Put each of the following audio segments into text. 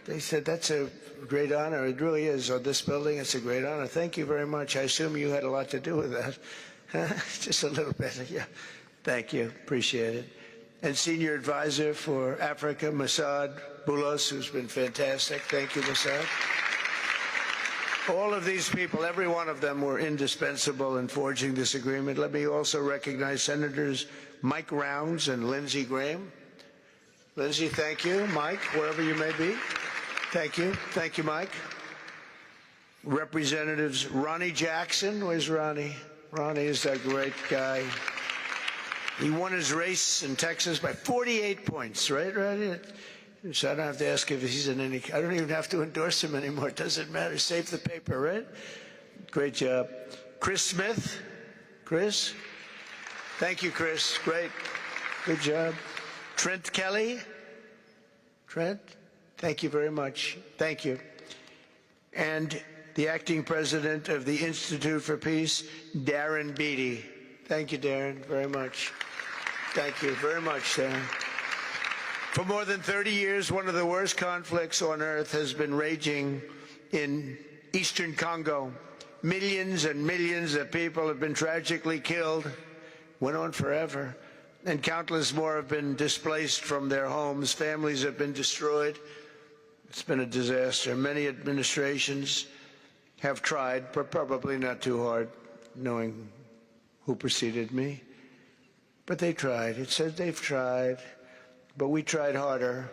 They said, that's a great honor. It really is. On this building, it's a great honor. Thank you very much. I assume you had a lot to do with that. Just a little bit, yeah. Thank you. Appreciate it. And Senior Advisor for Africa, Masad Boulos, who's been fantastic. Thank you, Masad. All of these people, every one of them, were indispensable in forging this agreement. Let me also recognize Senators Mike Rounds and Lindsey Graham. Lindsey, thank you. Mike, wherever you may be. Thank you. Thank you, Mike. Representatives Ronnie Jackson. Where's Ronnie? Ronnie is that great guy. He won his race in Texas by 48 points, right, Ronnie? So I don't have to ask if he's in any... I don't even have to endorse him anymore. It doesn't matter. Save the paper, right? Great job. Chris Smith. Chris? Thank you, Chris. Great. Good job. Trent Kelly. Trent? Thank you very much. Thank you. And the acting president of the Institute for Peace, Darren Beatty. Thank you, Darren, very much. Thank you very much, Darren. For more than 30 years, one of the worst conflicts on earth has been raging in eastern Congo. Millions and millions of people have been tragically killed, went on forever, and countless more have been displaced from their homes. Families have been destroyed. It's been a disaster. Many administrations have tried, but probably not too hard, knowing who preceded me. But they tried. It says they've tried. But we tried harder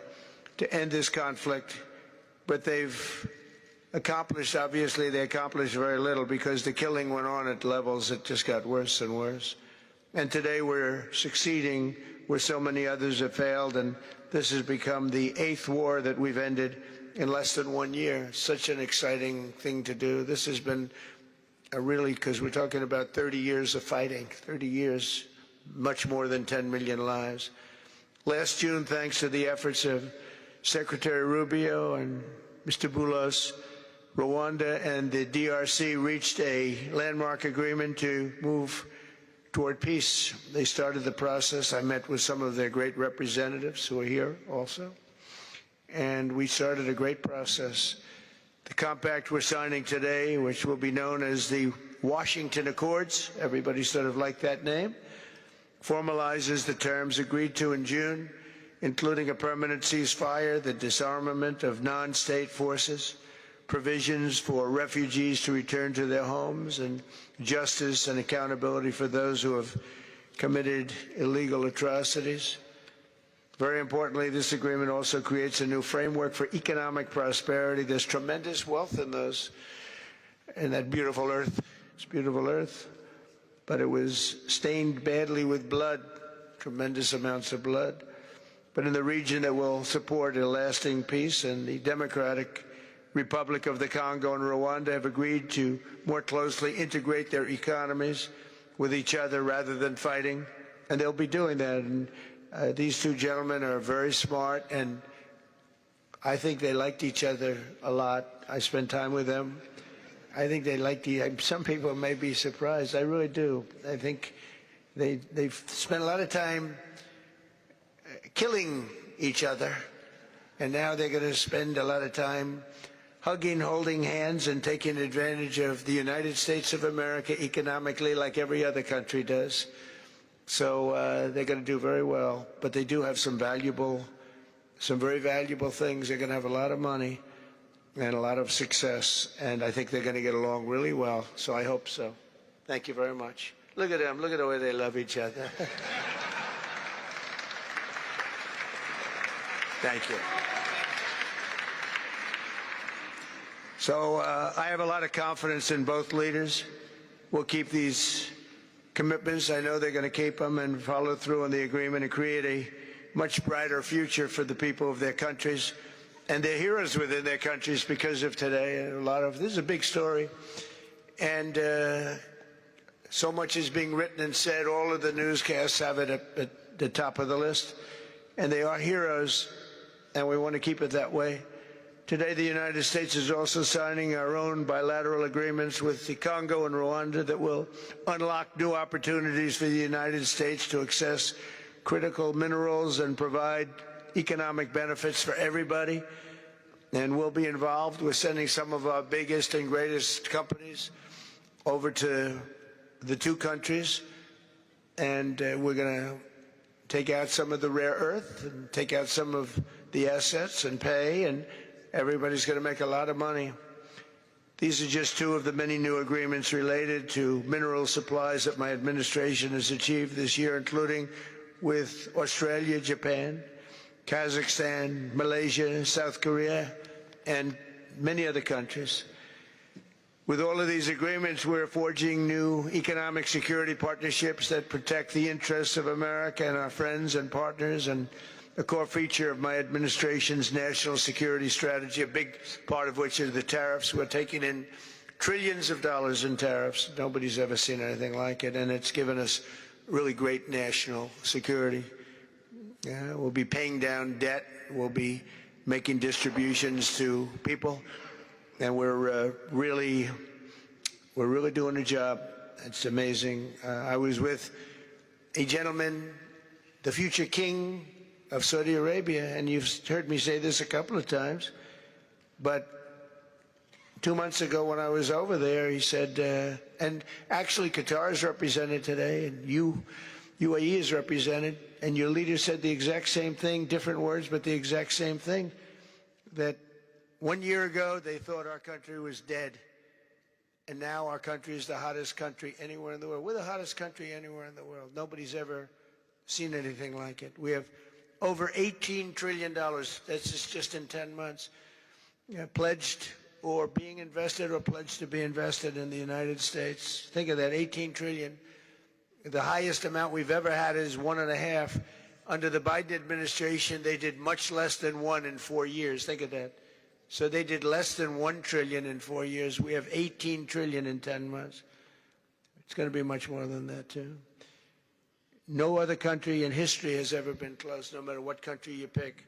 to end this conflict. But they've accomplished, obviously, they accomplished very little because the killing went on at levels that just got worse and worse. And today we're succeeding where so many others have failed, and this has become the 8th war that we've ended in less than 1 year. Such an exciting thing to do. This has been a really, because we're talking about 30 years of fighting, 30 years, much more than 10 million lives. Last June, thanks to the efforts of Secretary Rubio and Mr. Boulos, Rwanda and the DRC reached a landmark agreement to move toward peace. They started the process. I met with some of their great representatives who are here also, and we started a great process. The compact we're signing today, which will be known as the Washington Accords, everybody sort of liked that name, formalizes the terms agreed to in June, including a permanent ceasefire, the disarmament of non-state forces, provisions for refugees to return to their homes, and justice and accountability for those who have committed illegal atrocities. Very importantly, this agreement also creates a new framework for economic prosperity. There's tremendous wealth in that beautiful earth. It's beautiful earth. But it was stained badly with blood, tremendous amounts of blood. But in the region that will support a lasting peace, and the Democratic Republic of the Congo and Rwanda have agreed to more closely integrate their economies with each other rather than fighting, and they'll be doing that. And these two gentlemen are very smart, and I think they liked each other a lot. I spent time with them. I think they liked some people may be surprised. I really do. I think they've spent a lot of time killing each other, and now they're going to spend a lot of time hugging, holding hands, and taking advantage of the United States of America economically like every other country does. So they're going to do very well. But they do have some very valuable things. They're going to have a lot of money and a lot of success. And I think they're going to get along really well. So I hope so. Thank you very much. Look at them. Look at the way they love each other. Thank you. So I have a lot of confidence in both leaders. We'll keep these commitments. I know they're going to keep them and follow through on the agreement and create a much brighter future for the people of their countries and their heroes within their countries because of today. And this is a big story. And so much is being written and said. All of the newscasts have it at the top of the list. And they are heroes, and we want to keep it that way. Today, the United States is also signing our own bilateral agreements with the Congo and Rwanda that will unlock new opportunities for the United States to access critical minerals and provide economic benefits for everybody. And we'll be involved with sending some of our biggest and greatest companies over to the two countries. And we're going to take out some of the rare earth and take out some of the assets and pay, and everybody's going to make a lot of money. These are just two of the many new agreements related to mineral supplies that my administration has achieved this year, including with Australia, Japan, Kazakhstan, Malaysia, South Korea, and many other countries. With all of these agreements, we're forging new economic security partnerships that protect the interests of America and our friends and partners, and a core feature of my administration's national security strategy, a big part of which is the tariffs. We're taking in trillions of dollars in tariffs. Nobody's ever seen anything like it, and it's given us really great national security. We'll be paying down debt. We'll be making distributions to people, and we're really doing a job. It's amazing. I was with a gentleman, the future king of Saudi Arabia, and you've heard me say this a couple of times, but 2 months ago when I was over there, he said, and actually Qatar is represented today, and UAE is represented, and your leader said the exact same thing, different words, but the exact same thing, that 1 year ago they thought our country was dead, and now our country is the hottest country anywhere in the world. We're the hottest country anywhere in the world. Nobody's ever seen anything like it. We have over $18 trillion, that's just in 10 months, pledged or being invested or pledged to be invested in the United States. Think of that, 18 trillion. The highest amount we've ever had is 1.5. Under the Biden administration, they did much less than 1 in 4 years. Think of that. So they did less than 1 trillion in 4 years. We have 18 trillion in 10 months. It's going to be much more than that, too. No other country in history has ever been close, no matter what country you pick.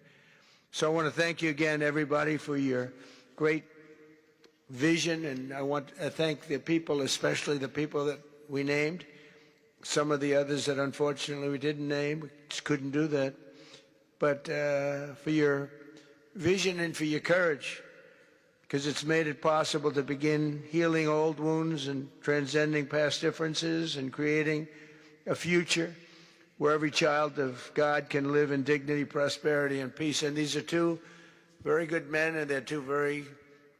So I want to thank you again, everybody, for your great vision, and I want to thank the people, especially the people that we named. Some of the others that unfortunately we didn't name, we just couldn't do that. But for your vision and for your courage, because it's made it possible to begin healing old wounds and transcending past differences and creating a future where every child of God can live in dignity, prosperity, and peace. And these are two very good men, and they're two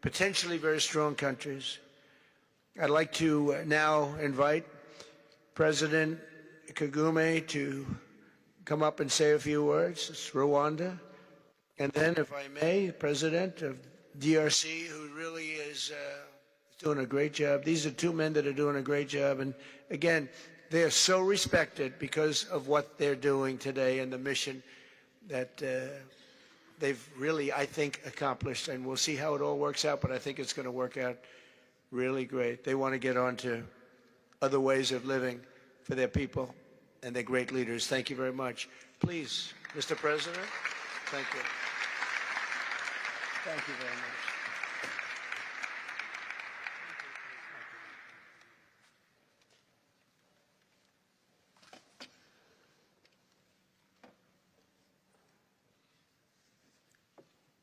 potentially very strong countries. I'd like to now invite President Kagame to come up and say a few words. It's Rwanda. And then, if I may, President of DRC, who really is doing a great job. These are two men that are doing a great job. And again, they are so respected because of what they're doing today and the mission that they've really, I think, accomplished. And we'll see how it all works out, but I think it's going to work out really great. They want to get on to other ways of living for their people, and they're great leaders. Thank you very much. Please, Mr. President. Thank you. Thank you very much.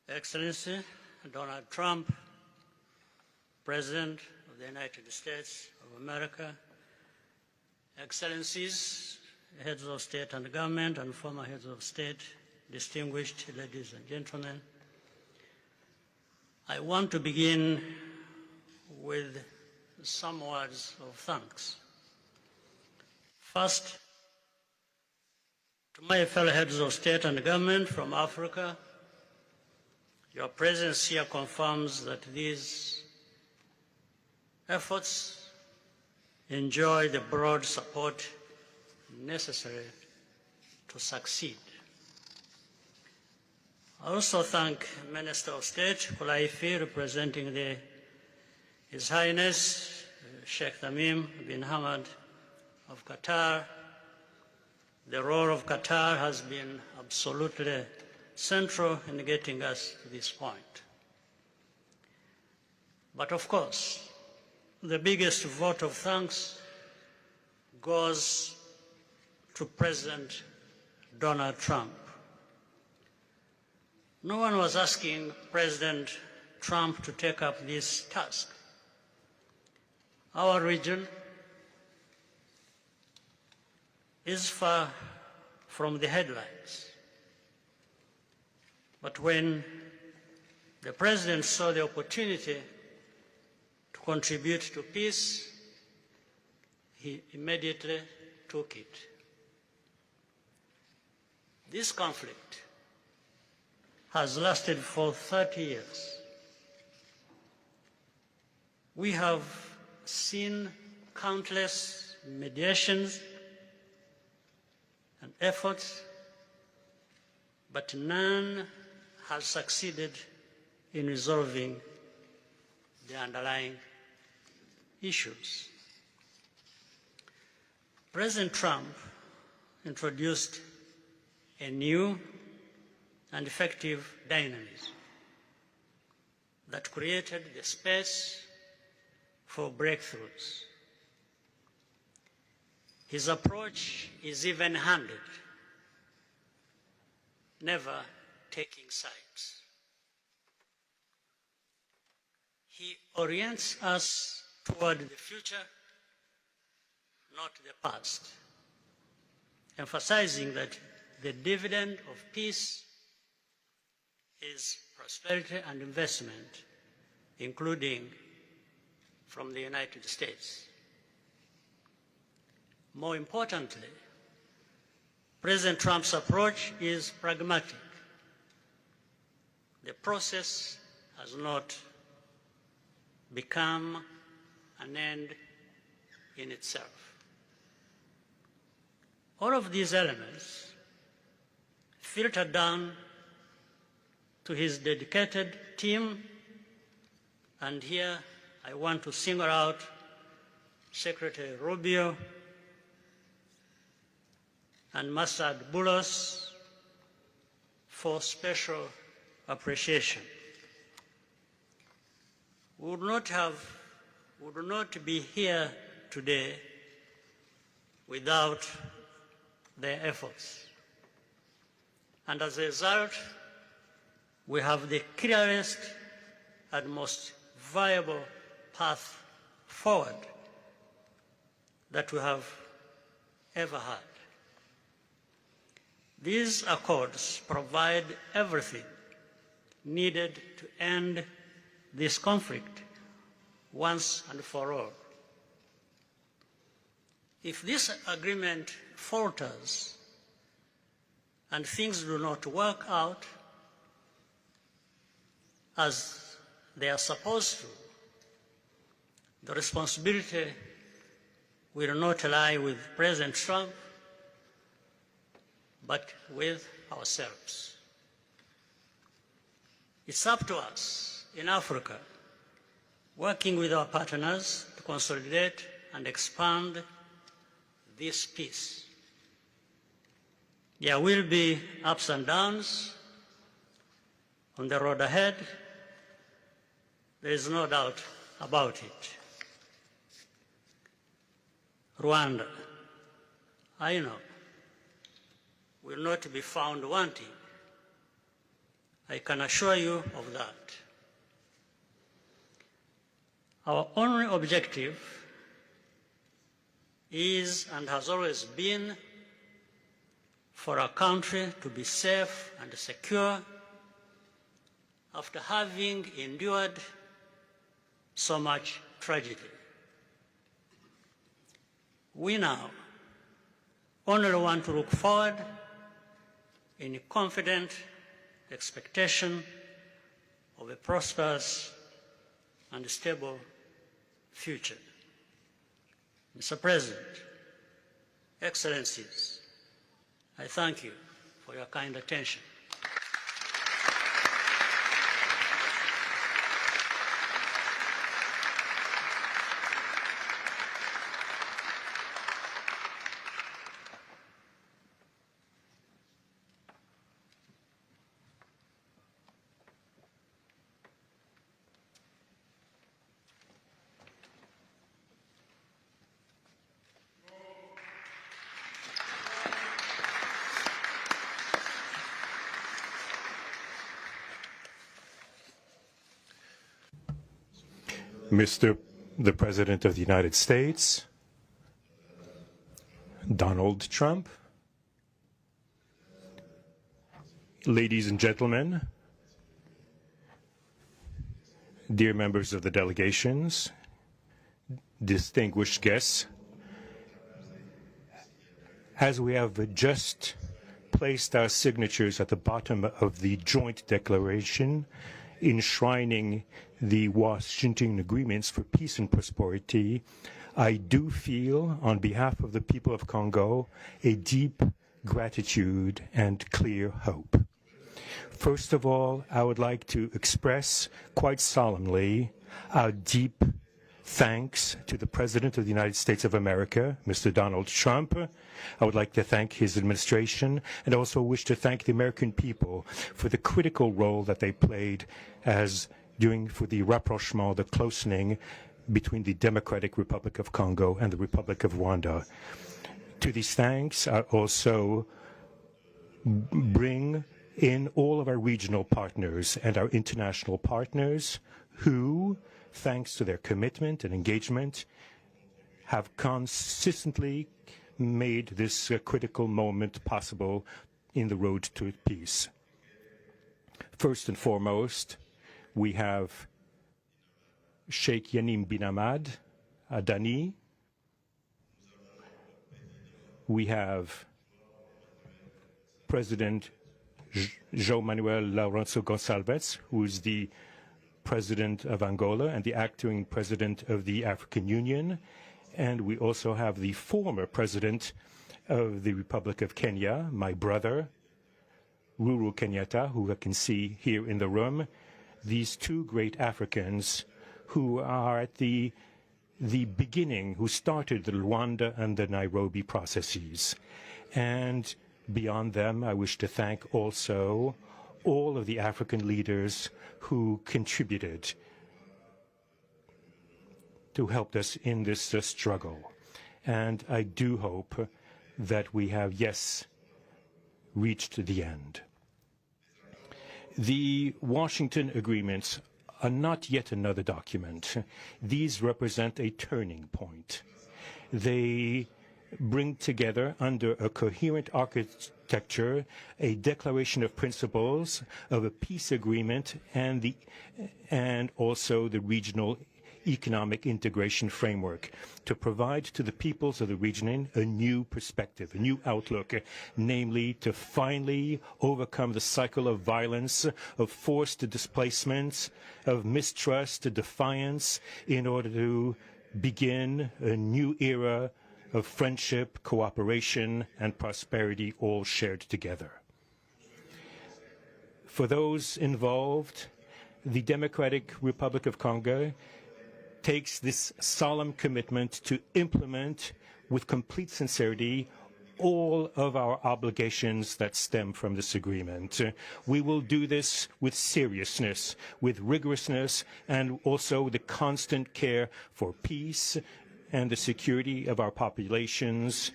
Excellency Donald Trump, President of the United States of America, Excellencies, heads of state and government and former heads of state, distinguished ladies and gentlemen, I want to begin with some words of thanks. First, to my fellow heads of state and government from Africa, your presence here confirms that these efforts enjoy the broad support necessary to succeed. I also thank Minister of State Kulaifi, representing His Highness Sheikh Tamim bin Hamad of Qatar. The role of Qatar has been absolutely central in getting us to this point. But of course, the biggest vote of thanks goes to President Donald Trump. No one was asking President Trump to take up this task. Our region is far from the headlines. But when the President saw the opportunity to contribute to peace, he immediately took it. This conflict has lasted for 30 years. We have seen countless mediations and efforts, but none has succeeded in resolving the underlying issues. President Trump introduced a new and effective dynamism that created the space for breakthroughs. His approach is even-handed, never taking sides. He orients us toward the future, not the past, emphasizing that the dividend of peace is prosperity and investment, including from the United States. More importantly, President Trump's approach is pragmatic. The process has not become an end in itself. All of these elements filter down to his dedicated team, and here I want to single out Secretary Rubio and Masad Boulos for special appreciation. We would not be here today without their efforts. And as a result, we have the clearest and most viable path forward that we have ever had. These accords provide everything needed to end this conflict once and for all. If this agreement falters and things do not work out as they are supposed to, the responsibility will not lie with President Trump, but with ourselves. It's up to us in Africa, working with our partners to consolidate and expand this peace. There will be ups and downs on the road ahead. There is no doubt about it. Rwanda, I know, will not be found wanting. I can assure you of that. Our only objective is and has always been for our country to be safe and secure after having endured so much tragedy. We now only want to look forward in confident expectation of a prosperous and stable future. Mr. President, Excellencies, I thank you for your kind attention. Mr. the President of the United States, Donald Trump, ladies and gentlemen, dear members of the delegations, distinguished guests, as we have just placed our signatures at the bottom of the joint declaration enshrining the Washington agreements for peace and prosperity, I do feel, on behalf of the people of Congo, a deep gratitude and clear hope. First of all, I would like to express quite solemnly our deep thanks to the President of the United States of America, Mr. Donald Trump. I would like to thank his administration and also wish to thank the American people for the critical role that they played for the rapprochement, the closening between the Democratic Republic of Congo and the Republic of Rwanda. To these thanks, I also bring in all of our regional partners and our international partners who, thanks to their commitment and engagement, have consistently made this critical moment possible in the road to peace. First and foremost, we have Sheikh Yanim bin Ahmad Adani. We have President João Manuel Lourenço Gonçalves, who is the President of Angola and the acting President of the African Union. And we also have the former President of the Republic of Kenya, my brother, Uhuru Kenyatta, who I can see here in the room. These two great Africans who are at the beginning, who started the Rwanda and the Nairobi processes. And beyond them, I wish to thank also all of the African leaders who contributed to help us in this struggle. And I do hope that we have, yes, reached the end. The Washington agreements are not yet another document. These represent a turning point. They bring together under a coherent architecture a declaration of principles of a peace agreement and also the regional economic integration framework to provide to the peoples of the region a new perspective, a new outlook, namely to finally overcome the cycle of violence, of forced displacements, of mistrust, defiance, in order to begin a new era of friendship, cooperation, and prosperity all shared together. For those involved, the Democratic Republic of Congo takes this solemn commitment to implement with complete sincerity all of our obligations that stem from this agreement. We will do this with seriousness, with rigorousness, and also the constant care for peace and the security of our populations,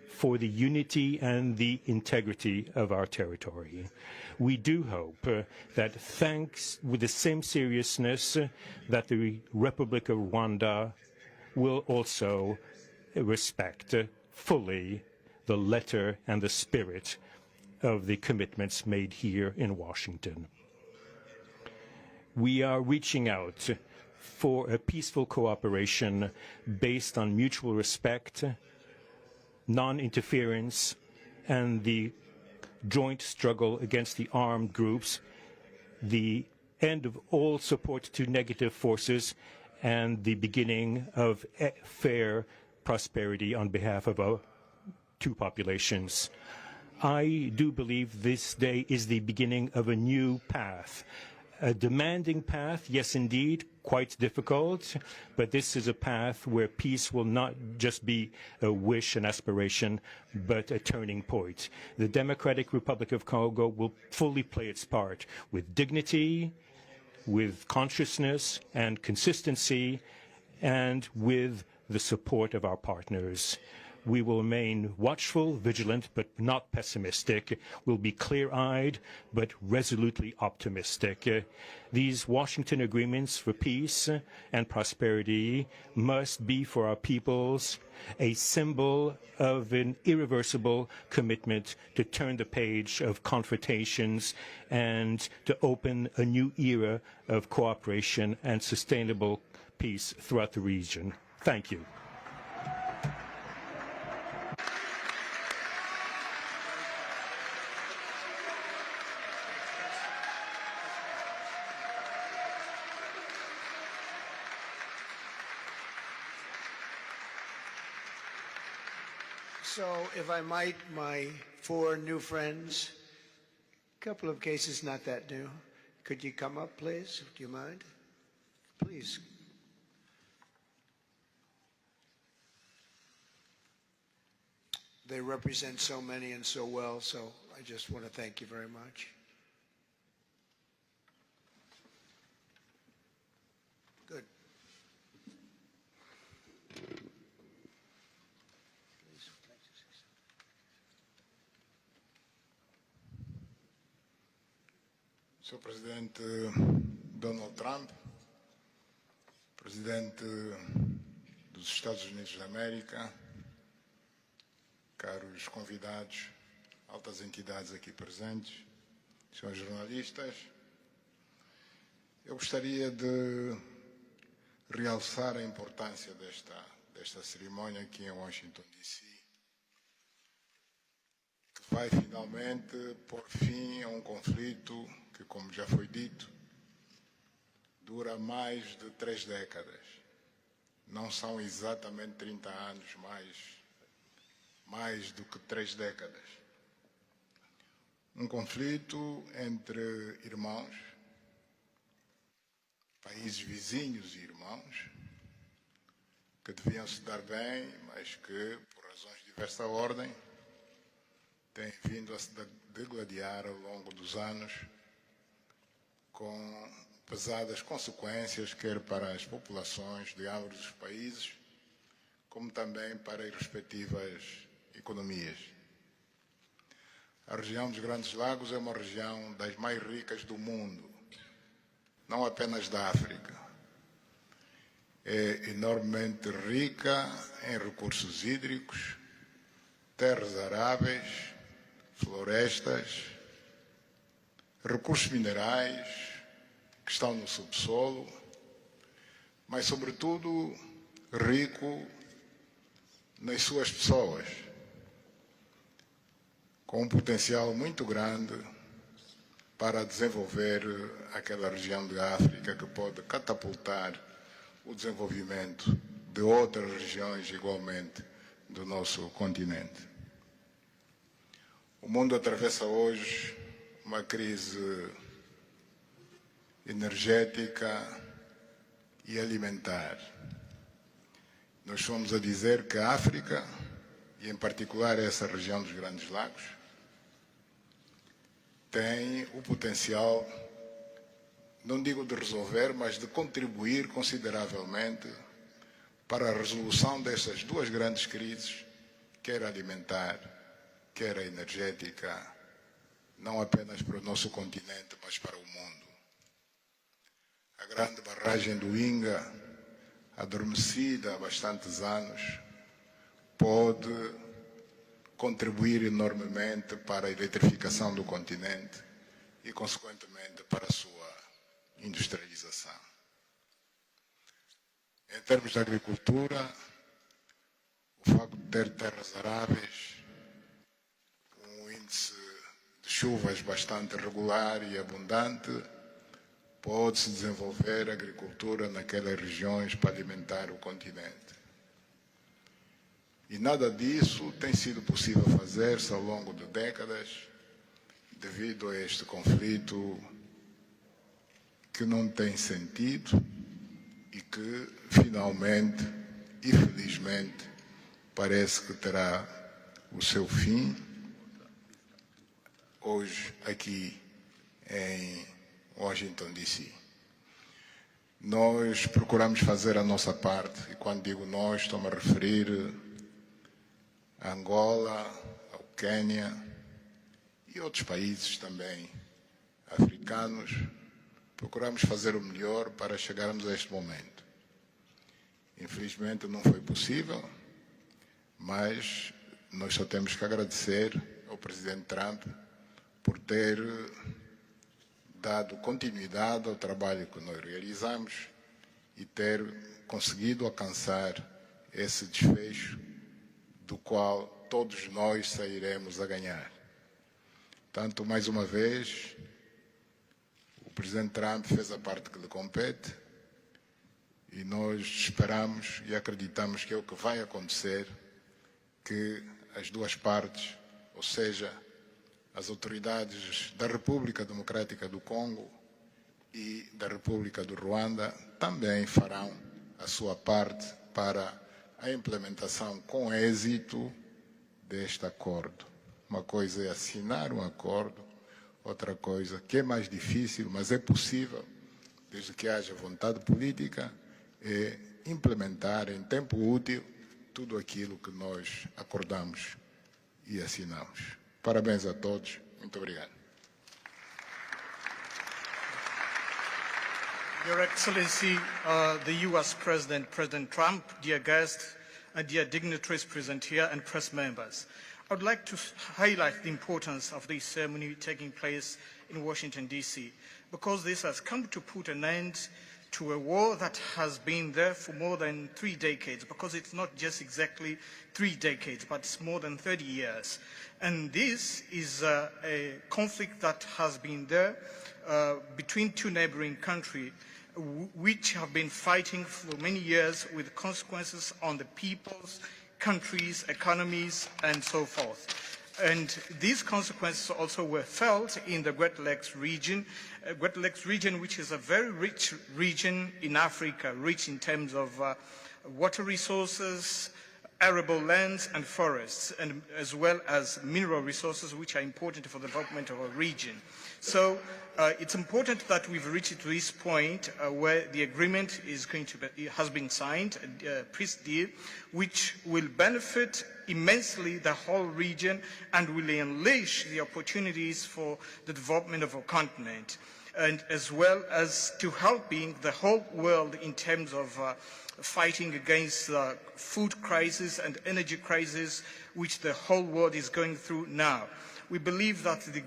for the unity and the integrity of our territory. We do hope that thanks with the same seriousness that the Republic of Rwanda will also respect fully the letter and the spirit of the commitments made here in Washington. We are reaching out for a peaceful cooperation based on mutual respect, non-interference, and the joint struggle against the armed groups, the end of all support to negative forces, and the beginning of fair prosperity on behalf of our two populations. I do believe this day is the beginning of a new path. A demanding path, yes indeed, quite difficult, but this is a path where peace will not just be a wish and aspiration, but a turning point. The Democratic Republic of Congo will fully play its part with dignity, with consciousness and consistency, and with the support of our partners. We will remain watchful, vigilant, but not pessimistic. We'll be clear-eyed, but resolutely optimistic. These Washington agreements for peace and prosperity must be for our peoples a symbol of an irreversible commitment to turn the page of confrontations and to open a new era of cooperation and sustainable peace throughout the region. Thank you. So, if I might, my 4 new friends, a couple of cases not that new. Could you come up, please? Do you mind? Please. They represent so many and so well, so I just want to thank you very much. Good. Sr. Presidente Donald Trump, Presidente dos Estados Unidos da América, caros convidados, altas entidades aqui presentes, senhores jornalistas, eu gostaria de realçar a importância desta cerimônia aqui em Washington, D.C., que vai finalmente pôr fim a um conflito que, como já foi dito, dura mais de 3 décadas. Não são exatamente 30 anos, mais do que 3 décadas. Um conflito entre irmãos, países vizinhos e irmãos, que deviam se dar bem, mas que, por razões de diversa ordem, têm vindo a se degladiar ao longo dos anos, com pesadas consequências, quer para as populações de ambos os países, como também para as respectivas economias. A região dos Grandes Lagos é uma região das mais ricas do mundo, não apenas da África. É enormemente rica em recursos hídricos, terras aráveis, florestas, recursos minerais que estão no subsolo, mas, sobretudo, rico nas suas pessoas, com um potencial muito grande para desenvolver aquela região de África que pode catapultar o desenvolvimento de outras regiões igualmente do nosso continente. O mundo atravessa hoje uma crise energética e alimentar. Nós fomos a dizer que a África, e em particular essa região dos Grandes Lagos, tem o potencial, não digo de resolver, mas de contribuir consideravelmente para a resolução dessas 2 grandes crises, quer alimentar, quer a energética, não apenas para o nosso continente, mas para o mundo. A grande barragem do Inga, adormecida há bastantes anos, pode contribuir enormemente para a eletrificação do continente e, consequentemente, para a sua industrialização. Em termos de agricultura, o facto de ter terras aráveis, um índice de chuvas bastante regular e abundante, pode-se desenvolver agricultura naquelas regiões para alimentar o continente. E nada disso tem sido possível fazer-se ao longo de décadas, devido a este conflito que não tem sentido e que, finalmente e felizmente, parece que terá o seu fim hoje aqui em Washington, D.C. Nós procuramos fazer a nossa parte, e quando digo nós, estou-me a referir a Angola, ao Quênia e outros países também africanos, procuramos fazer o melhor para chegarmos a este momento. Infelizmente não foi possível, mas nós só temos que agradecer ao presidente Trump por ter dado continuidade ao trabalho que nós realizamos e ter conseguido alcançar esse desfecho do qual todos nós sairemos a ganhar. Portanto, mais uma vez, o presidente Trump fez a parte que lhe compete e nós esperamos e acreditamos que é o que vai acontecer, que as duas partes, ou seja, as autoridades da República Democrática do Congo e da República do Rwanda também farão a sua parte para a implementação com êxito deste acordo. Uma coisa é assinar um acordo, outra coisa que é mais difícil, mas é possível, desde que haja vontade política, é implementar em tempo útil tudo aquilo que nós acordamos e assinamos. Parabéns a todos. Muito obrigado. Your Excellency, the U.S. President, President Trump, dear guests, and dear dignitaries present here and press members. I would like to highlight the importance of this ceremony taking place in Washington, D.C., because this has come to put an end to a war that has been there for more than 3 decades, because it's not just exactly 3 decades, but it's more than 30 years. And this is a conflict that has been there between two neighboring countries, which have been fighting for many years with consequences on the peoples, countries, economies, and so forth. And these consequences also were felt in the Great Lakes region, which is a very rich region in Africa, rich in terms of water resources, arable lands and forests, and as well as mineral resources, which are important for the development of a region. So it's important that we've reached to this point where the agreement has been signed, a peace deal, which will benefit immensely the whole region and will unleash the opportunities for the development of our continent, and as well as to helping the whole world in terms of fighting against the food crisis and energy crisis which the whole world is going through now. We believe that the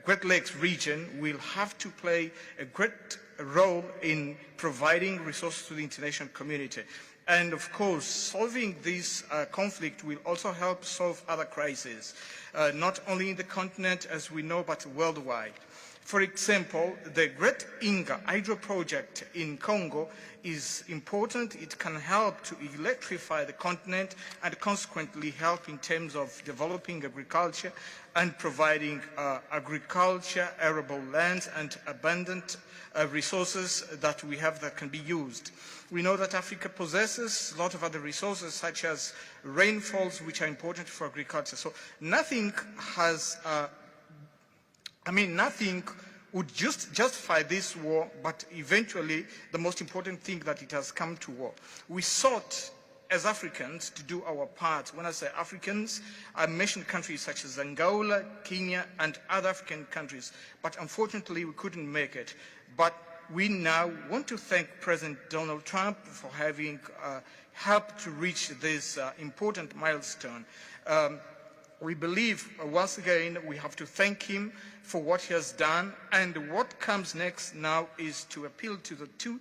Great Lakes region will have to play a great role in providing resources to the international community. And of course, solving this conflict will also help solve other crises, not only in the continent as we know, but worldwide. For example, the Great Inga hydro project in Congo is important. It can help to electrify the continent and consequently help in terms of developing agriculture and providing agriculture, arable lands and abundant resources that we have that can be used. We know that Africa possesses a lot of other resources such as rainfalls which are important for agriculture. So nothing has nothing would justify this war, but eventually the most important thing that it has come to war. We sought as Africans to do our part. When I say Africans, I mention countries such as Angola, Kenya, and other African countries, but unfortunately we couldn't make it. But we now want to thank President Donald Trump for having helped to reach this important milestone. We believe, once again, we have to thank him for what he has done, and what comes next now is to appeal to the two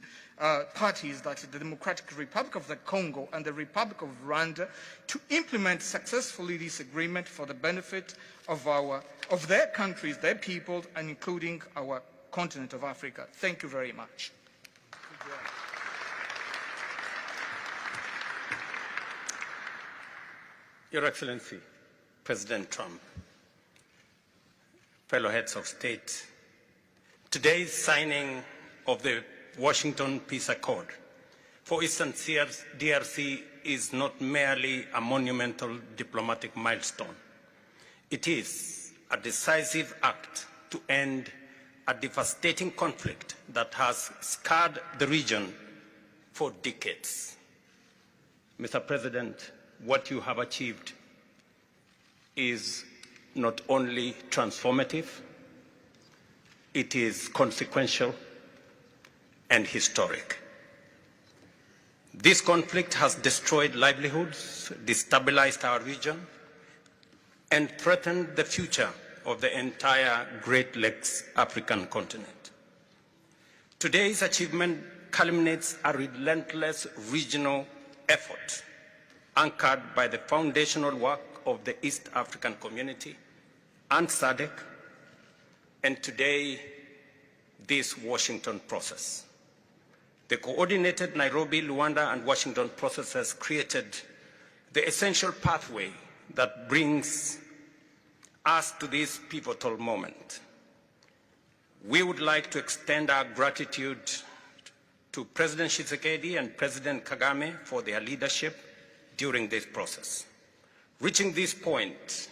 parties, that is the Democratic Republic of the Congo and the Republic of Rwanda, to implement successfully this agreement for the benefit of their countries, their people, and including our continent of Africa. Thank you very much. Your Excellency, President Trump, fellow heads of state, today's signing of the Washington Peace Accord for Eastern DRC is not merely a monumental diplomatic milestone. It is a decisive act to end a devastating conflict that has scarred the region for decades. Mr. President, what you have achieved is not only transformative, it is consequential and historic. This conflict has destroyed livelihoods, destabilized our region, and threatened the future of the entire Great Lakes African continent. Today's achievement culminates a relentless regional effort anchored by the foundational work of the East African Community and SADC, and today, this Washington process. The coordinated Nairobi, Rwanda, and Washington process has created the essential pathway that brings us to this pivotal moment. We would like to extend our gratitude to President Tshisekedi and President Kagame for their leadership during this process. Reaching this point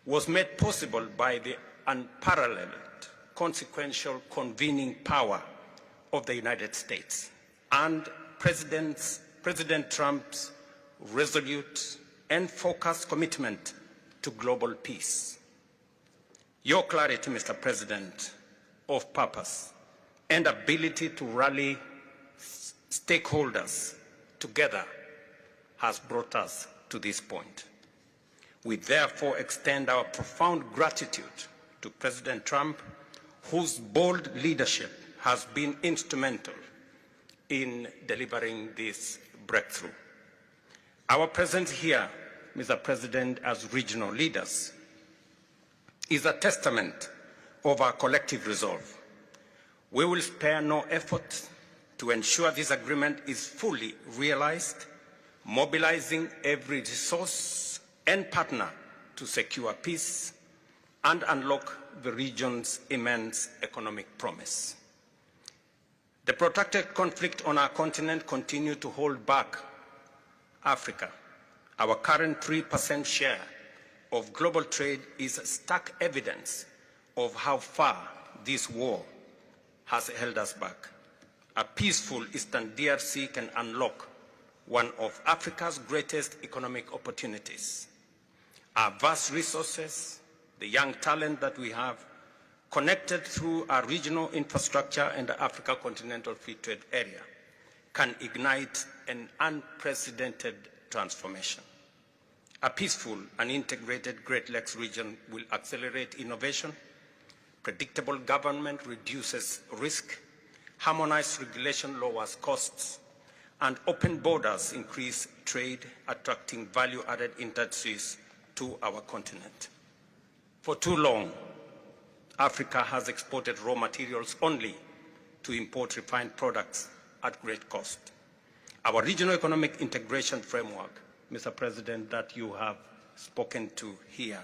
was made possible by the unparalleled consequential convening power of the United States and President Trump's resolute and focused commitment to global peace. Your clarity, Mr. President, of purpose and ability to rally stakeholders together has brought us to this point. We therefore extend our profound gratitude to President Trump, whose bold leadership has been instrumental in delivering this breakthrough. Our presence here, Mr. President, as regional leaders, is a testament of our collective resolve. We will spare no effort to ensure this agreement is fully realized, mobilizing every resource and partner to secure peace and unlock the region's immense economic promise. The protracted conflict on our continent continues to hold back Africa. Our current 3% share of global trade is stark evidence of how far this war has held us back. A peaceful Eastern DRC can unlock one of Africa's greatest economic opportunities. Our vast resources, the young talent that we have, connected through our regional infrastructure and the Africa Continental Free Trade Area, can ignite an unprecedented transformation. A peaceful and integrated Great Lakes region will accelerate innovation, predictable government reduces risk, harmonized regulation lowers costs, and open borders increase trade, attracting value-added industries to our continent. For too long, Africa has exported raw materials only to import refined products at great cost. Our regional economic integration framework, Mr. President, that you have spoken to here,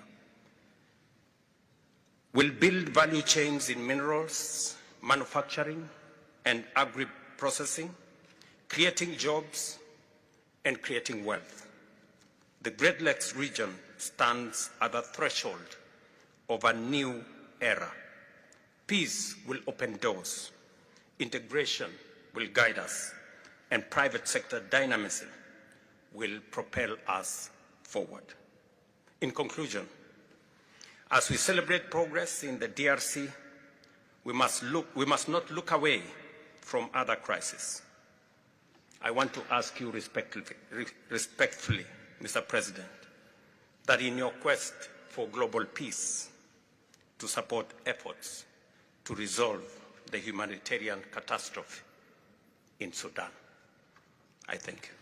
will build value chains in minerals, manufacturing, and agri-processing, creating jobs and creating wealth. The Great Lakes region stands at the threshold of a new era. Peace will open doors, integration will guide us, and private sector dynamism will propel us forward. In conclusion, as we celebrate progress in the DRC, we must not look away from other crises. I want to ask you respectfully, Mr. President, that in your quest for global peace, to support efforts to resolve the humanitarian catastrophe in Sudan. I thank you.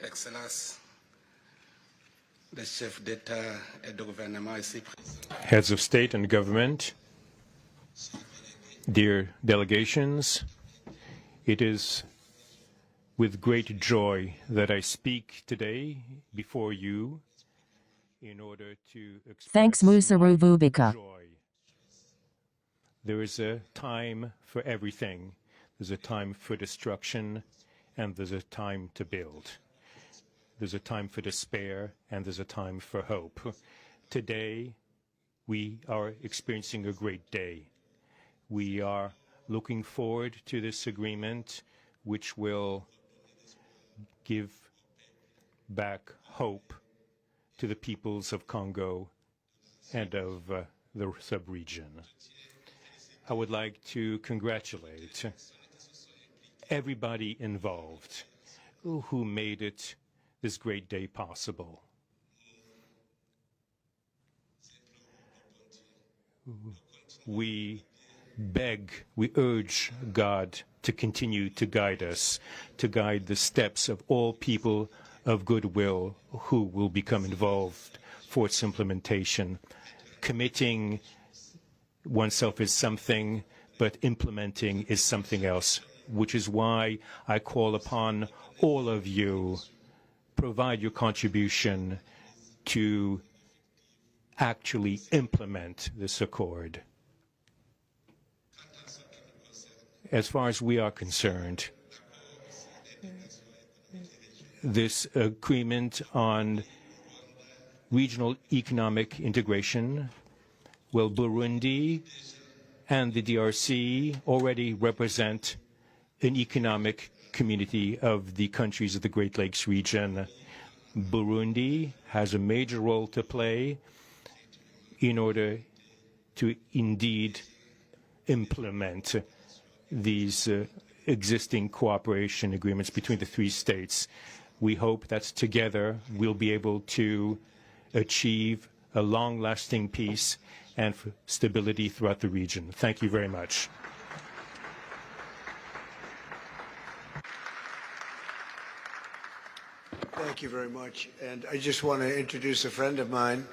Excellence, the chef d'État et de gouvernement ici présent. Heads of state and government, dear delegations, it is with great joy that I speak today before you in order to express Thanks, Musa my Ruvubika. joy. There is a time for everything. There's a time for destruction, and there's a time to build. There's a time for despair, and there's a time for hope. Today, we are experiencing a great day. We are looking forward to this agreement, which will give back hope to the peoples of Congo and of the sub-region. I would like to congratulate everybody involved who made it this great day possible. We urge God to continue to guide us, to guide the steps of all people of goodwill who will become involved for its implementation. Committing oneself is something, but implementing is something else, which is why I call upon all of you, provide your contribution to actually implement this accord. As far as we are concerned, this agreement on regional economic integration, well, Burundi and the DRC already represent an economic community of the countries of the Great Lakes region. Burundi has a major role to play in order to indeed implement these existing cooperation agreements between the three states. We hope that together we'll be able to achieve a long-lasting peace and stability throughout the region. Thank you very much. Thank you very much. And I just want to introduce a friend of mine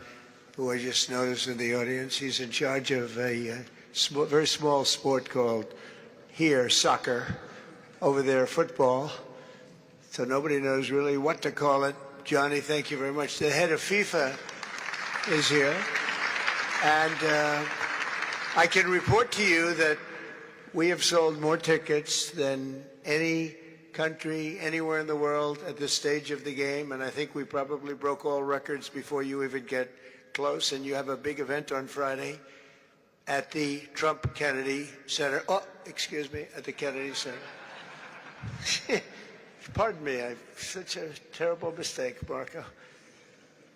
who I just noticed in the audience. He's in charge of a very small sport called here, soccer, over there, football. So nobody knows really what to call it. Johnny, thank you very much. The head of FIFA is here. And I can report to you that we have sold more tickets than any country anywhere in the world at this stage of the game. And I think we probably broke all records before you even get close. And you have a big event on Friday at the Trump Kennedy Center. Oh, excuse me, at the Kennedy Center. Pardon me, I've such a terrible mistake, Marco.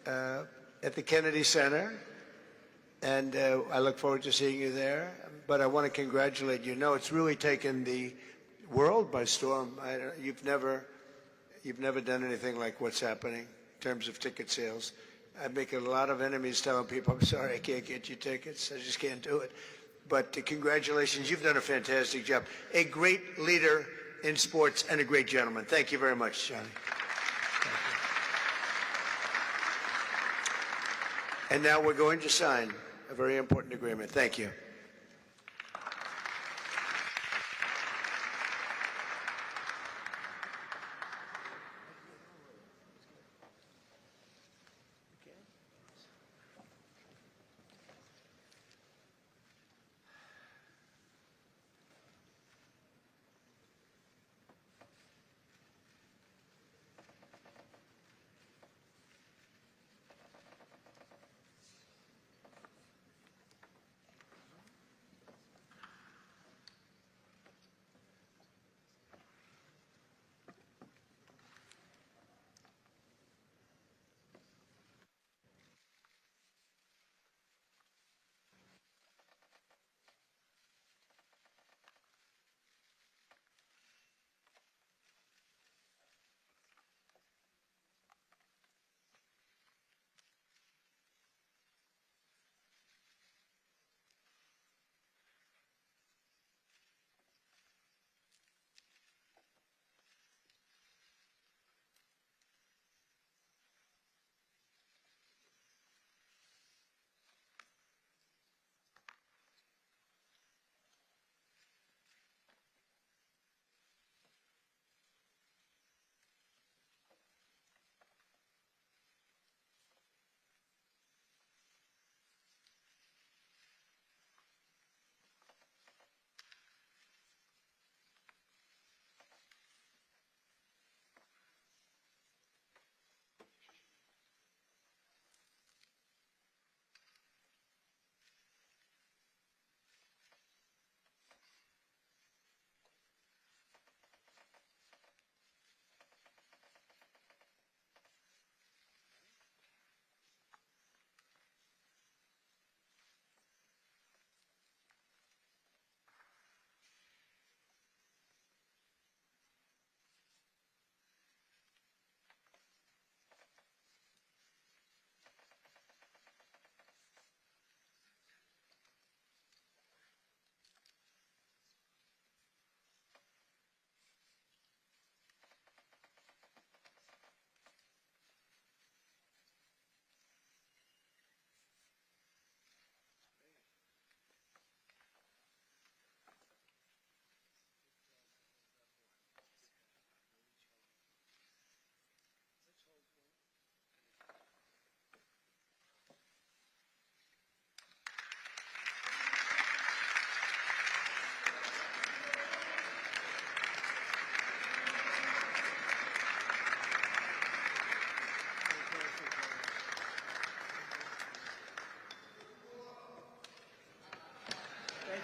At the Kennedy Center, and I look forward to seeing you there. But I want to congratulate you. No, it's really taken the world by storm. You've never done anything like what's happening in terms of ticket sales. I'm making a lot of enemies telling people, I'm sorry, I can't get you tickets. I just can't do it. But congratulations, you've done a fantastic job. A great leader in sports and a great gentleman. Thank you very much, Johnny. And now we're going to sign a very important agreement. Thank you.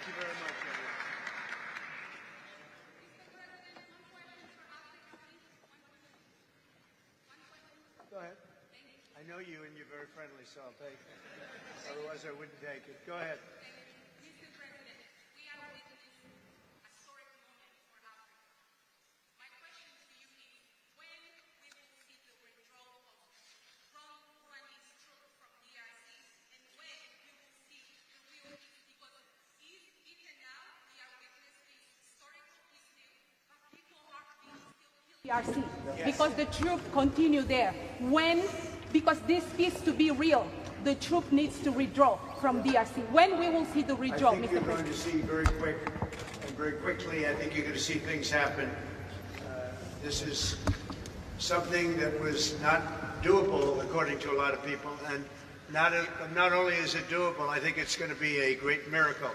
you very much, everyone. Go ahead. I know you and you're very friendly, so I'll take it. Otherwise, I wouldn't take it. Go ahead. Mr. President, we are witnessing a historic moment for Africa. My question to you is, when we will see the withdrawal of Rwanda's troops from DRC, and when we will see the real peace? Because even now, we are witnessing historical peace deal, but people are being still killed. DRC, because the troops continue there. Because this peace to be real, the troop needs to withdraw from DRC. When we will see the withdrawal, I think Mr. you're President? going to see very quick and very quickly. I think you're going to see things happen. This is something that was not doable, according to a lot of people, and not only is it doable, I think it's going to be a great miracle.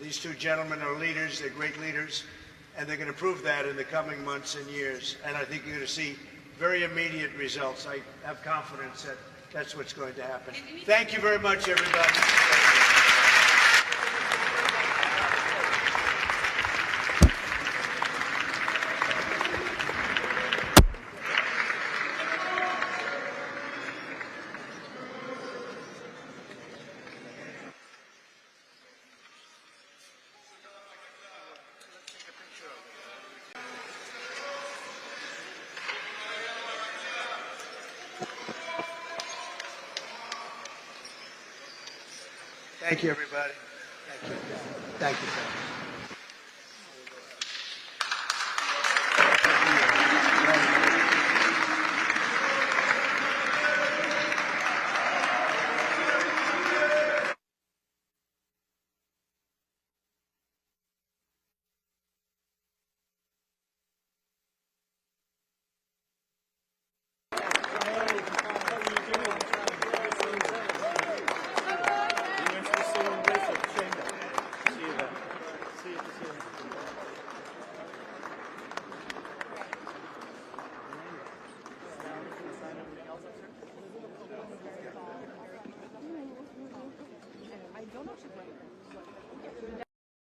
These two gentlemen are leaders, they're great leaders, and they're going to prove that in the coming months and years. And I think you're going to see very immediate results. I have confidence that that's what's going to happen. Thank you very much, everybody. Thank you, everybody. Thank you. Thank you.